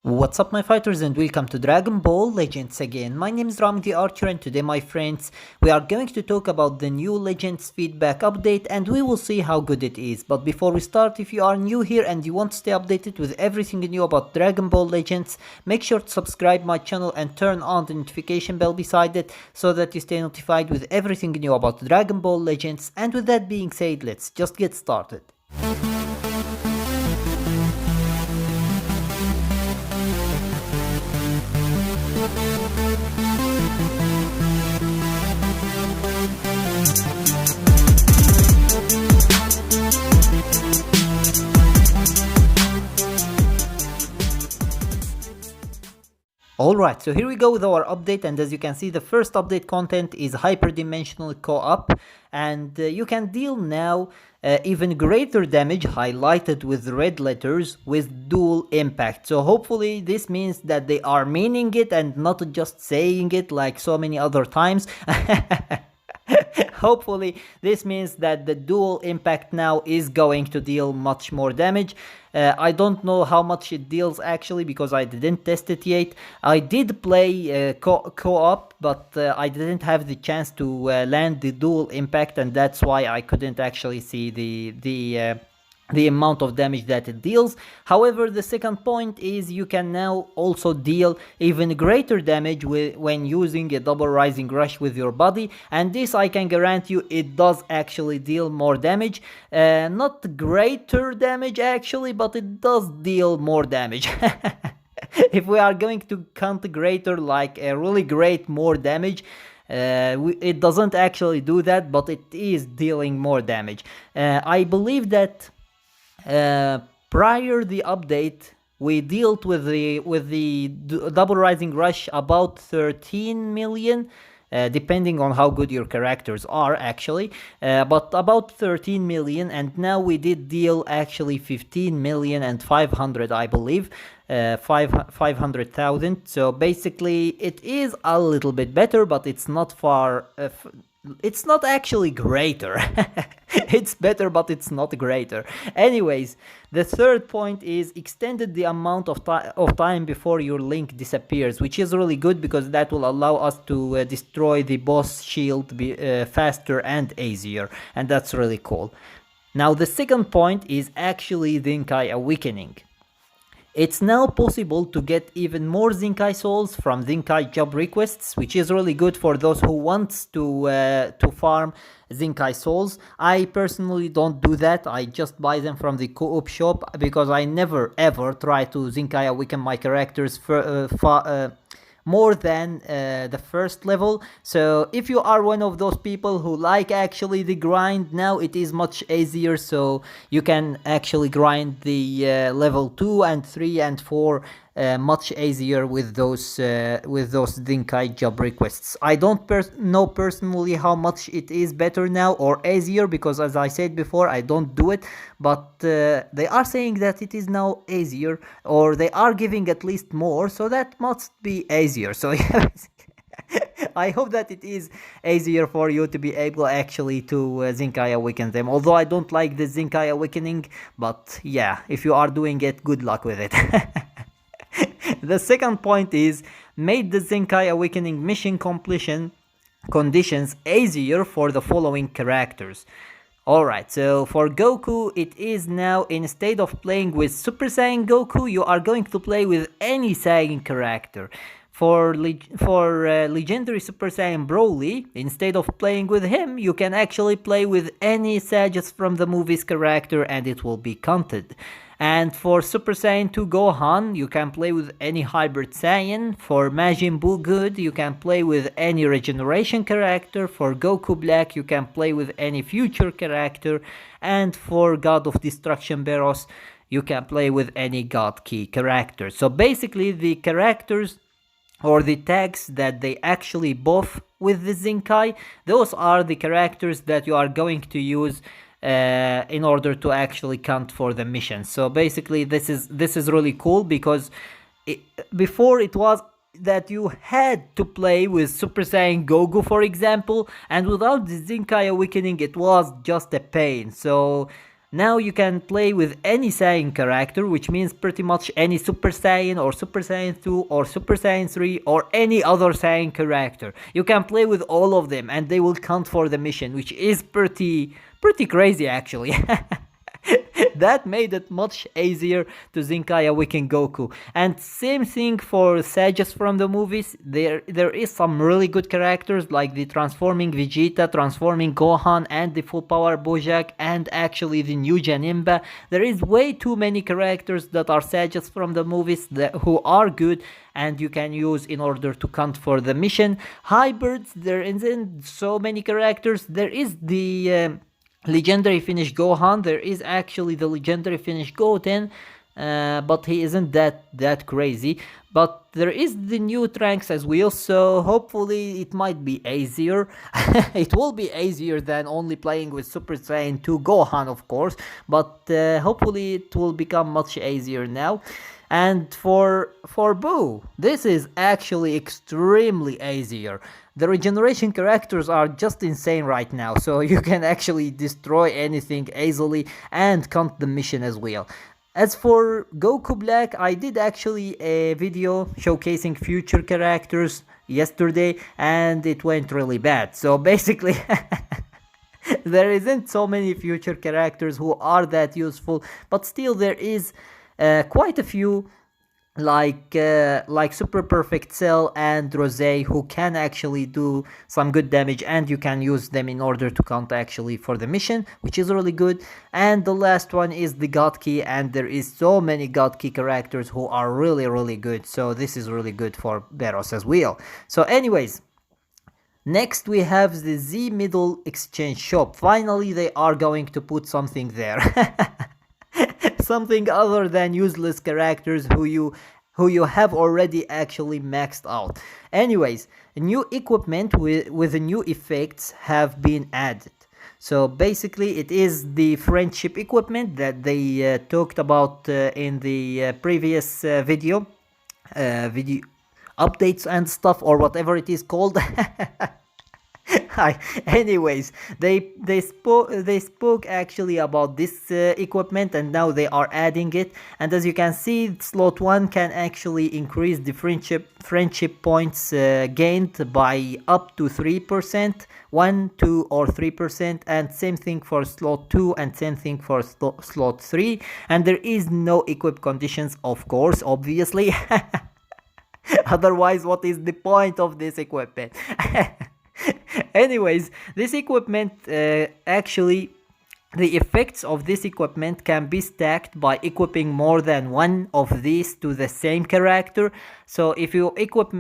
What's up my fighters and welcome to Dragon Ball Legends again. My name is Rami The Archer and today my friends we are going to talk about the new Legends feedback update and we will see how good it is. But before we start, if you are new here and you want to stay updated with everything new about Dragon Ball Legends, make sure to subscribe my channel and turn on the notification bell beside it so that you stay notified with everything new about Dragon Ball Legends. And with that being said, let's just get started. Alright, so here we go with our update, and as you can see the first update content is hyperdimensional co-op, and you can deal now even greater damage highlighted with red letters with dual impact. So hopefully this means that they are meaning it and not just saying it like so many other times. Hopefully this means that the dual impact now is going to deal much more damage. I don't know how much it deals actually because I didn't test it yet. I did play co-op, but I didn't have the chance to land the dual impact, and that's why I couldn't actually see the amount of damage that it deals. However, the second point is you can now also deal even greater damage when using a double rising rush with your body, and this I can guarantee you it does actually deal more damage. Not greater damage actually, but it does deal more damage. If we are going to count greater like a really great more damage, it doesn't actually do that, but it is dealing more damage. I believe that prior the update we dealt with the double rising rush about 13 million, depending on how good your characters are actually, but about 13 million, and now we did deal actually 15 million and 500, I believe, 500,000. So basically it is a little bit better, but it's not far it's not actually greater. It's better, but it's not greater. Anyways, the third point is extended the amount of time before your link disappears, which is really good because that will allow us to destroy the boss shield faster and easier, and that's really cool. Now the second point is actually Zenkai Awakening. It's now possible to get even more Zenkai souls from Zenkai job requests, which is really good for those who want to farm Zenkai souls. I personally don't do that. I just buy them from the co-op shop because I never ever try to Zenkai awaken my characters more than the first level. So if you are one of those people who like actually the grind, now it is much easier, so you can actually grind the level 2 and 3 and 4 much easier with those Zenkai job requests. I don't know personally how much it is better now or easier because, as I said before, I don't do it, but they are saying that it is now easier, or they are giving at least more, so that must be easier. So I hope that it is easier for you to be able actually to Zenkai awaken them, although I don't like the Zenkai awakening, but yeah, if you are doing it, good luck with it. The second point is made the Zenkai Awakening mission completion conditions easier for the following characters. Alright, so for Goku, it is now, instead of playing with Super Saiyan Goku, you are going to play with any Saiyan character. For Legendary Super Saiyan Broly, instead of playing with him, you can actually play with any Saiyans from the movie's character and it will be counted. And for Super Saiyan 2 Gohan, you can play with any Hybrid Saiyan. For Majin Buu Good, you can play with any Regeneration character. For Goku Black, you can play with any future character. And for God of Destruction Beros, you can play with any God Key character. So basically the characters or the tags that they actually buff with the Zenkai, those are the characters that you are going to use in order to actually count for the mission. So basically this is really cool because before it was that you had to play with Super Saiyan Goku, for example, and without the Zenkai Awakening it was just a pain. So Now you can play with any Saiyan character, which means pretty much any Super Saiyan or Super Saiyan 2 or Super Saiyan 3 or any other Saiyan character. You can play with all of them and they will count for the mission, which is pretty crazy actually. That made it much easier to Zenkai Awaken Goku. And same thing for Sages from the movies. There is some really good characters like the transforming Vegeta, transforming Gohan, and the full power Bojack, and actually the new Janemba. There is way too many characters that are Sages from the movies who are good and you can use in order to count for the mission. Hybrids, there isn't so many characters. There is the legendary finish Gohan. There is actually the legendary finish Goten, but he isn't that crazy. But there is the new Trunks as well, so hopefully it might be easier. It will be easier than only playing with Super Saiyan 2 Gohan, of course, but hopefully it will become much easier now. And for Boo, this is actually extremely easier. The regeneration characters are just insane right now, so you can actually destroy anything easily and count the mission as well. As for Goku Black, I did actually a video showcasing future characters yesterday and it went really bad. So basically there isn't so many future characters who are that useful, but still there is quite a few like Super Perfect Cell and Rose who can actually do some good damage and you can use them in order to count actually for the mission, which is really good. And the last one is the God Key, and there is so many God Key characters who are really good, so this is really good for Beros as well. So anyways, next we have the Z Middle Exchange Shop. Finally they are going to put something there. Something other than useless characters who you have already actually maxed out. Anyways, new equipment with new effects have been added. So basically it is the friendship equipment that they talked about in the previous video updates and stuff, or whatever it is called. Hi. Anyways, they spoke actually about this equipment and now they are adding it. And as you can see, slot 1 can actually increase the friendship points gained by up to 3%, 1, 2 or 3%, and same thing for slot 2 and same thing for slot 3. And there is no equip conditions, of course, obviously. Otherwise, what is the point of this equipment? Anyways, this equipment actually, the effects of this equipment can be stacked by equipping more than one of these to the same character. So if you equip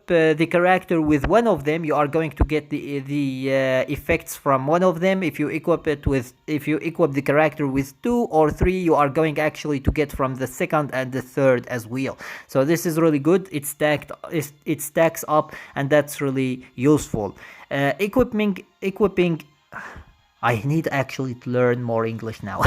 the character with one of them, you are going to get the effects from one of them. If you equip the character with 2 or 3, you are going actually to get from the second and the third as well. So this is really good. It stacks up, and that's really useful. Equipping. I need actually to learn more English now.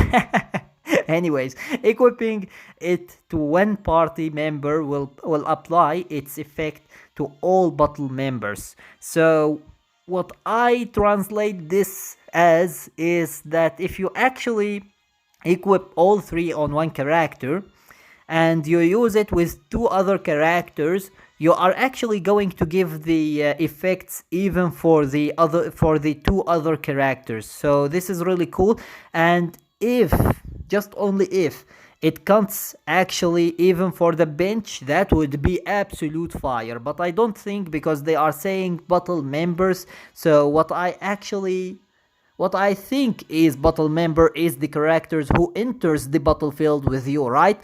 Anyways, equipping it to one party member will apply its effect to all battle members. So what I translate this as is that if you actually equip all 3 on one character and you use it with 2 other characters, you are actually going to give the effects even for the 2 other characters. So this is really cool. And if, just only if, it counts actually even for the bench, that would be absolute fire. But I don't think, because they are saying battle members. So what I think is battle member is the characters who enters the battlefield with you, right?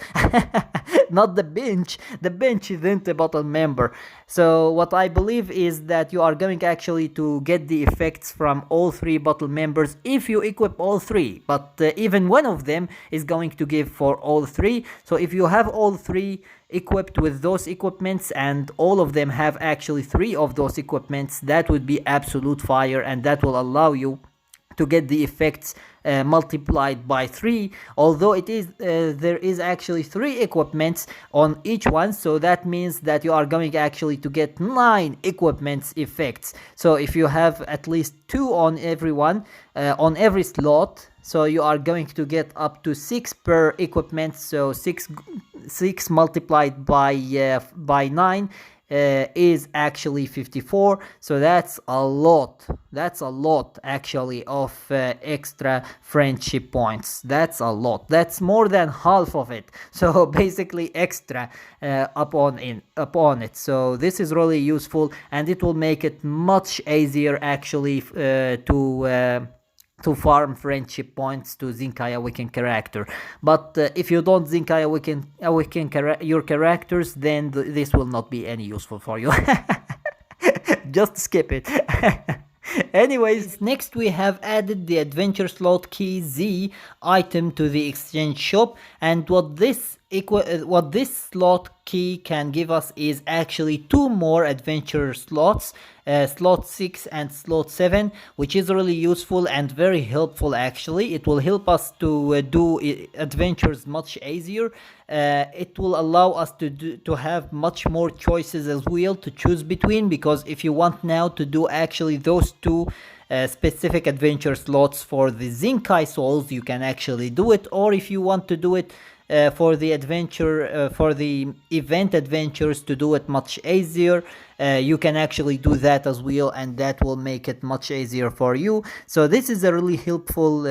Not the bench. The bench isn't a battle member. So what I believe is that you are going actually to get the effects from all 3 battle members if you equip all 3. But even one of them is going to give for all 3. So if you have all 3 equipped with those equipments and all of them have actually 3 of those equipments, that would be absolute fire, and that will allow you to get the effects multiplied by 3, although it is there is actually 3 equipments on each one, so that means that you are going actually to get 9 equipments effects. So if you have at least 2 on every one, on every slot, so you are going to get up to 6 per equipment, so 6 multiplied by 9 is actually 54, so that's a lot. That's a lot actually of extra friendship points. That's a lot. That's more than half of it. So basically extra upon it. So this is really useful, and it will make it much easier actually to farm friendship points to Zinkai Awaken character. But if you don't Zinkai Awaken your characters, then this will not be any useful for you. Just skip it. Anyways, next we have added the adventure slot key Z item to the exchange shop, and what this slot key can give us is actually 2 more adventure slots, slot 6 and slot 7, which is really useful and very helpful actually. It will help us to do adventures much easier. It will allow us to have much more choices as well to choose between, because if you want now to do actually those 2 specific adventure slots for the Zinkai souls, you can actually do it, or if you want to do it for the event adventures to do it much easier, you can actually do that as well, and that will make it much easier for you. So this is a really helpful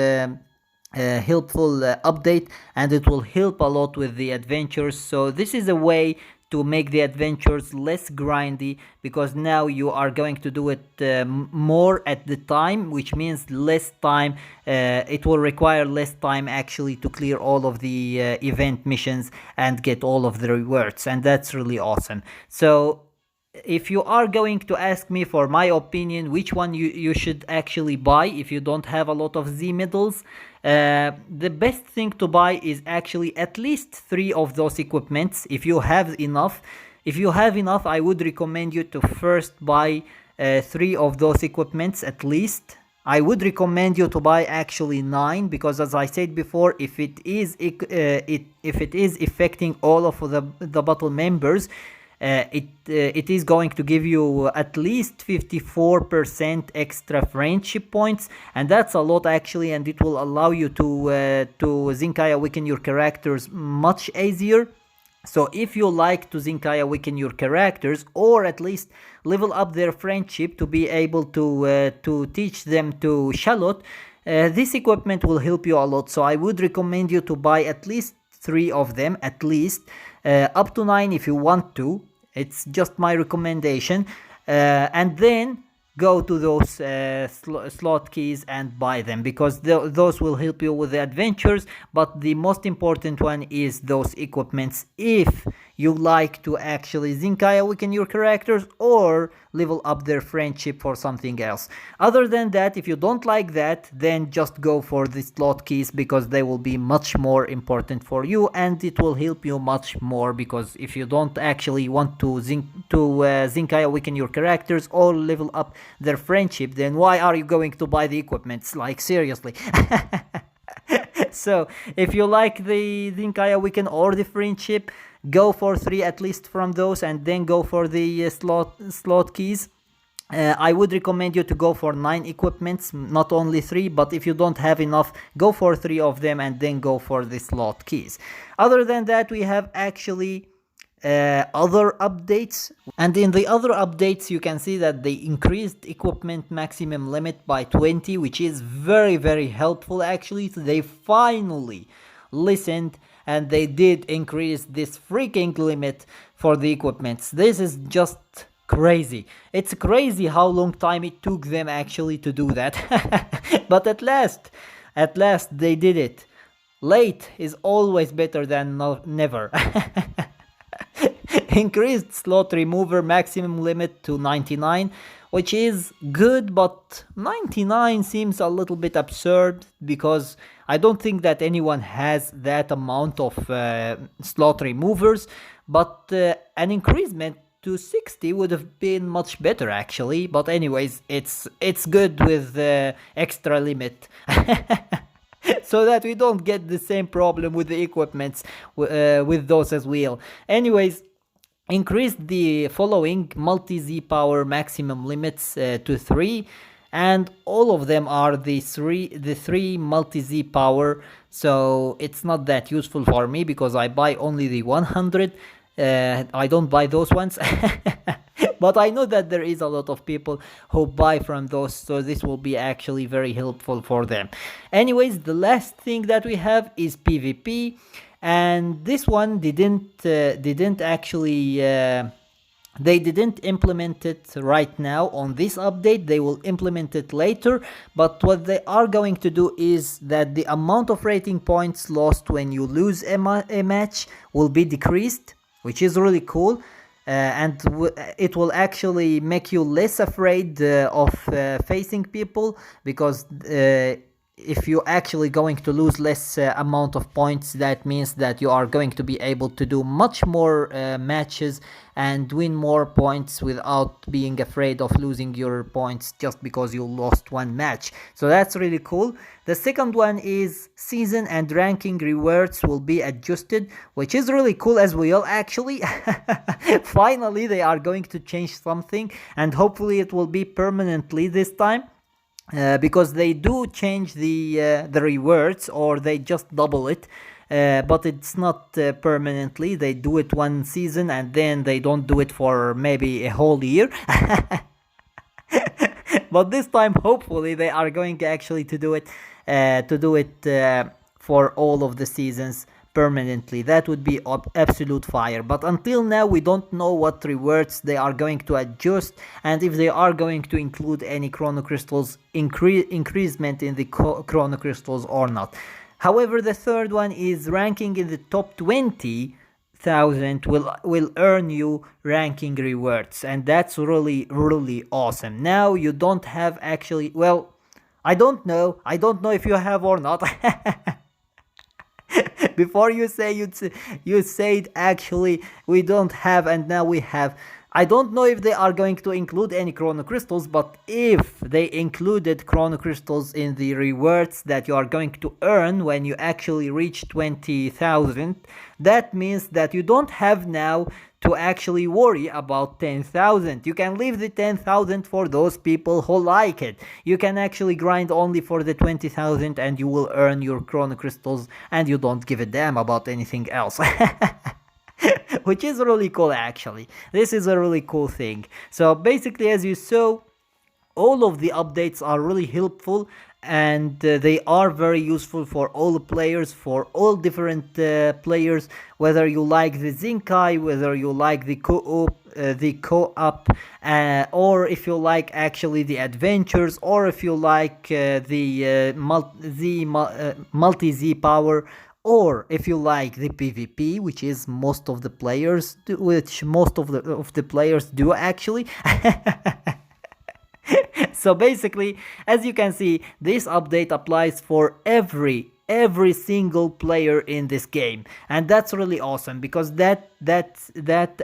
update, and it will help a lot with the adventures. So this is a way to make the adventures less grindy, because now you are going to do it more at the time, which means less time. It will require less time actually to clear all of the event missions and get all of the rewards, and that's really awesome. So if you are going to ask me for my opinion which one you should actually buy if you don't have a lot of Z medals, the best thing to buy is actually at least 3 of those equipments. If you have enough, I would recommend you to first buy 3 of those equipments at least. I would recommend you to buy actually 9, because as I said before, if it is affecting all of the battle members, it is going to give you at least 54% extra friendship points, and that's a lot actually, and it will allow you to Zinkai Awaken your characters much easier. So if you like to Zinkai Awaken your characters, or at least level up their friendship to be able to teach them to Shallot, this equipment will help you a lot. So I would recommend you to buy at least 3 of them, at least. Up to 9 if you want to. It's just my recommendation. And then go to those slot keys and buy them, because those will help you with the adventures. But the most important one is those equipments if you like to actually Zinkai Awaken your characters or level up their friendship for something else. Other than that, if you don't like that, then just go for the slot keys, because they will be much more important for you, and it will help you much more. Because if you don't actually want to Zinkai Awaken your characters or level up their friendship, then why are you going to buy the equipments? Like, seriously. So if you like the Zinkai Awaken or the friendship, go for 3 at least from those, and then go for the slot keys. I would recommend you to go for 9 equipments, not only 3, but if you don't have enough, go for 3 of them and then go for the slot keys. Other than that, we have actually other updates, and in the other updates you can see that they increased equipment maximum limit by 20, which is very, very helpful actually. So they finally listened and they did increase this freaking limit for the equipments. This is just crazy. It's crazy how long time it took them actually to do that. But at last they did it. Late is always better than never. Increased slot remover maximum limit to 99, which is good, but 99 seems a little bit absurd, because I don't think that anyone has that amount of slot removers. But an increasement to 60 would have been much better actually. But anyways, it's good with extra limit. So that we don't get the same problem with the equipments with those as well. Anyways, increased the following multi-Z power maximum limits to 3. and all of them are the three multi-Z power, so it's not that useful for me because I buy only the 100. I don't buy those ones. But I know that there is a lot of people who buy from those, so this will be actually very helpful for them. Anyways, the last thing that we have is PvP, and this one didn't actually they didn't implement it right now on this update. They will implement it later, but what they are going to do is that the amount of rating points lost when you lose a match will be decreased, which is really cool. And it will actually make you less afraid of facing people, because if you're actually going to lose less amount of points, that means that you are going to be able to do much more matches and win more points without being afraid of losing your points just because you lost one match. So that's really cool. The second one is season and ranking rewards will be adjusted, which is really cool as well actually. Finally they are going to change something, and hopefully it will be permanently this time. Because they do change the rewards, or they just double it, but it's not permanently. They do it one season and then they don't do it for maybe a whole year. But this time hopefully they are going actually to do it for all of the seasons permanently. That would be absolute fire. But until now we don't know what rewards they are going to adjust, and if they are going to include any chrono crystals increasement in the chrono crystals or not. However, the third one is ranking in the top 20,000 will earn you ranking rewards, and that's really awesome. Now you don't have actually, well, I don't know if you have or not. Before you say you said actually we don't have and now we have. I don't know if they are going to include any chrono crystals, but if they included chrono crystals in the rewards that you are going to earn when you actually reach 20,000, that means that you don't have now to actually worry about 10,000. You can leave the 10,000 for those people who like it. You can actually grind only for the 20,000 and you will earn your chrono crystals, and you don't give a damn about anything else. Which is really cool actually. This is a really cool thing. So basically, as you saw, all of the updates are really helpful, and they are very useful for all players, for all different players, whether you like the Zinkai, whether you like the co-op, or if you like actually the adventures, or if you like the multi-Z power, or if you like the PvP, which is most of the players do actually. So basically, as you can see, this update applies for every single player in this game, and that's really awesome, because that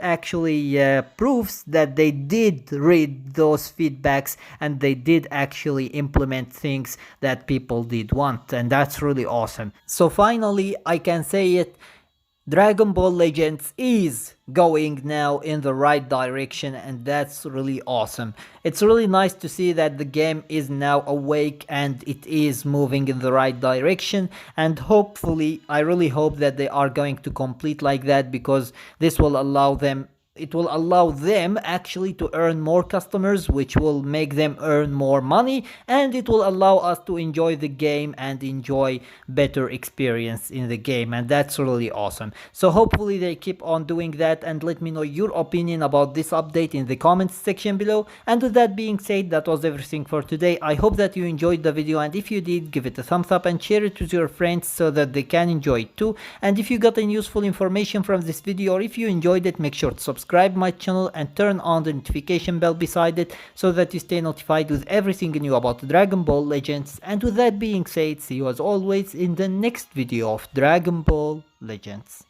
actually proves that they did read those feedbacks and they did actually implement things that people did want, and that's really awesome. So finally, I can say it, Dragon Ball Legends is going now in the right direction, and that's really awesome. It's really nice to see that the game is now awake and it is moving in the right direction, and hopefully, I really hope that they are going to complete like that, because this will allow them actually to earn more customers, which will make them earn more money, and it will allow us to enjoy the game and enjoy better experience in the game, and that's really awesome. So hopefully they keep on doing that, and let me know your opinion about this update in the comments section below. And with that being said, that was everything for today. I hope that you enjoyed the video, and if you did, give it a thumbs up and share it with your friends so that they can enjoy it too. And if you got any useful information from this video, or if you enjoyed it, make sure to subscribe my channel and turn on the notification bell beside it so that you stay notified with everything new about Dragon Ball Legends. And with that being said, see you as always in the next video of Dragon Ball Legends.